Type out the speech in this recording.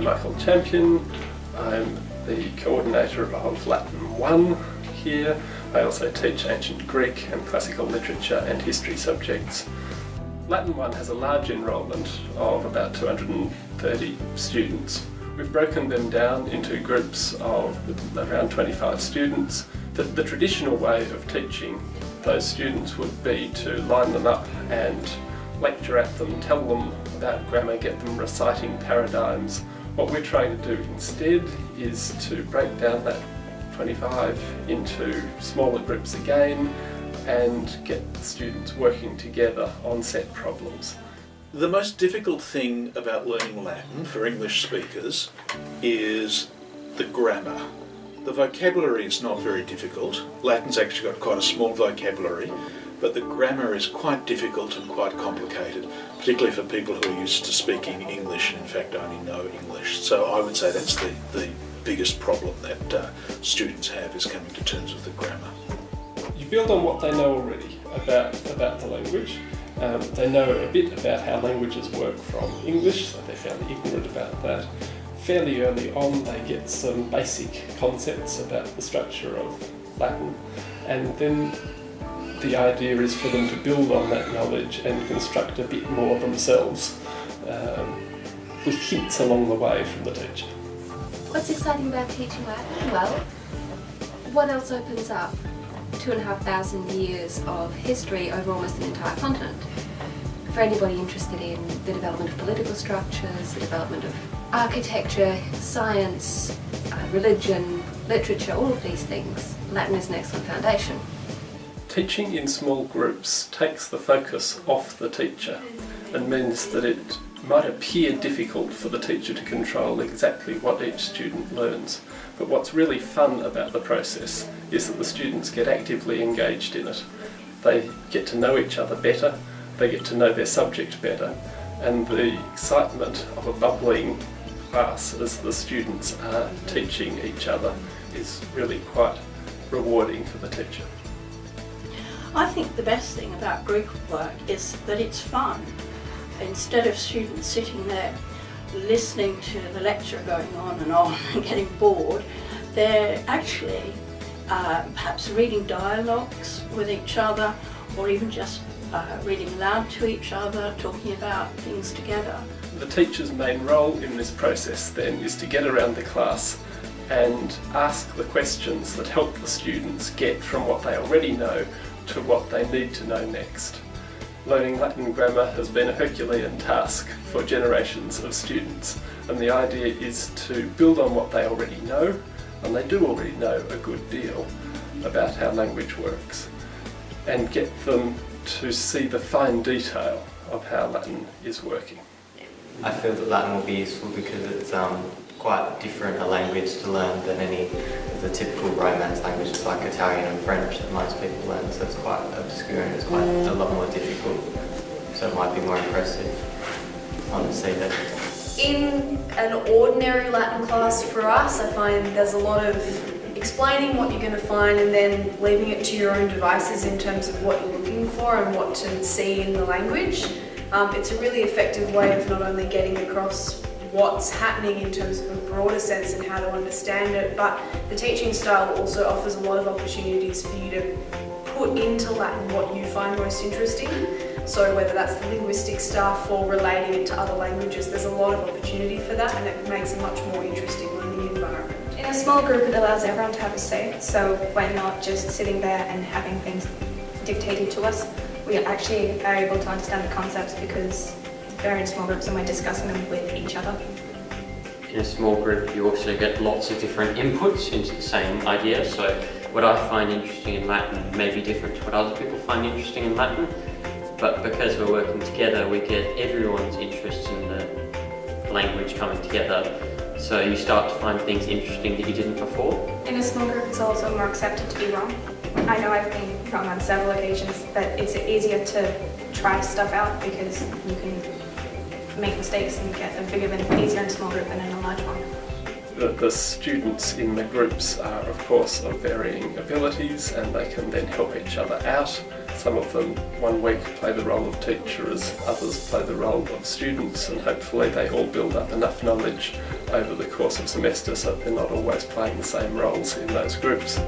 I'm Michael Champion. I'm the coordinator of Latin 1 here. I also teach ancient Greek and classical literature and history subjects. Latin 1 has a large enrolment of about 230 students. We've broken them down into groups of around 25 students. The traditional way of teaching those students would be to line them up and lecture at them, tell them about grammar, get them reciting paradigms. What we're trying to do instead is to break down that 25 into smaller groups again and get the students working together on set problems. The most difficult thing about learning Latin for English speakers is the grammar. The vocabulary is not very difficult. Latin's actually got quite a small vocabulary, but the grammar is quite difficult and quite complicated, particularly for people who are used to speaking English and in fact only know English. So I would say that's the biggest problem that students have, is coming to terms with the grammar. You build on what they know already about the language. They know a bit about how languages work from English, so they're fairly ignorant about that. Fairly early on they get some basic concepts about the structure of Latin, and then the idea is for them to build on that knowledge and construct a bit more themselves, with hints along the way from the teacher. What's exciting about teaching Latin? Well, what else opens up 2,500 years of history over almost an entire continent? For anybody interested in the development of political structures, the development of architecture, science, religion, literature, all of these things, Latin is an excellent foundation. Teaching in small groups takes the focus off the teacher and means that it might appear difficult for the teacher to control exactly what each student learns. But what's really fun about the process is that the students get actively engaged in it. They get to know each other better, they get to know their subject better, and the excitement of a bubbling class as the students are teaching each other is really quite rewarding for the teacher. I think the best thing about group work is that it's fun. Instead of students sitting there listening to the lecture going on and getting bored, they're actually perhaps reading dialogues with each other, or even just reading aloud to each other, talking about things together. The teacher's main role in this process then is to get around the class and ask the questions that help the students get from what they already know to what they need to know next. Learning Latin grammar has been a Herculean task for generations of students, and the idea is to build on what they already know, and they do already know a good deal about how language works, and get them to see the fine detail of how Latin is working. I feel that Latin will be useful because it's quite different a language to learn than any of the typical Romance languages like Italian and French that most people learn, so it's quite obscure and it's quite a lot more difficult, so it might be more impressive on the see that. In an ordinary Latin class for us, I find there's a lot of explaining what you're going to find and then leaving it to your own devices in terms of what you're looking for and what to see in the language. It's a really effective way of not only getting across what's happening in terms of a broader sense and how to understand it, but the teaching style also offers a lot of opportunities for you to put into Latin what you find most interesting. So whether that's the linguistic stuff or relating it to other languages, there's a lot of opportunity for that, and it makes a much more interesting learning environment. In a small group, it allows everyone to have a say, so we're not just sitting there and having things dictated to us. We actually are able to understand the concepts because they're in small groups and we're discussing them with each other. In a small group you also get lots of different inputs into the same idea, so what I find interesting in Latin may be different to what other people find interesting in Latin, but because we're working together we get everyone's interest in the language coming together, so you start to find things interesting that you didn't before. In a small group it's also more accepted to be wrong. I know I've been wrong on several occasions, but it's easier to try stuff out because you can make mistakes and get them forgiven easier in a small group than in a large one. The students in the groups are of course of varying abilities, and they can then help each other out Some of them 1 week play the role of teachers, others play the role of students, and hopefully they all build up enough knowledge over the course of semester so that they're not always playing the same roles in those groups.